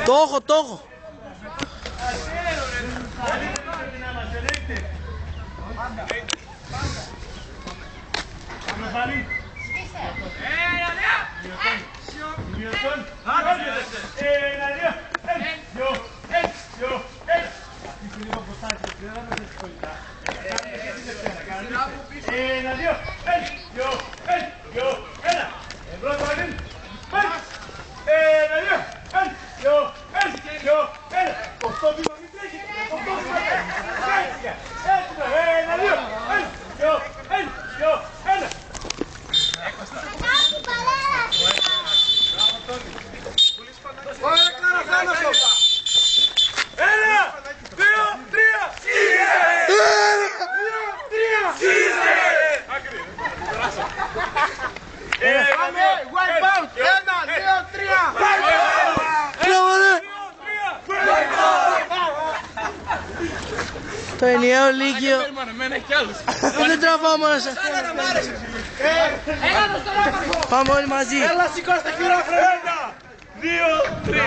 Το έχω, το έχω. Το ενιαίο Λύκειο. Δεν τραβάω μόνο σε αυτό. Πάμε όλοι μαζί. Έλα σηκώστε χειρόφρενα. 1, 2, 3.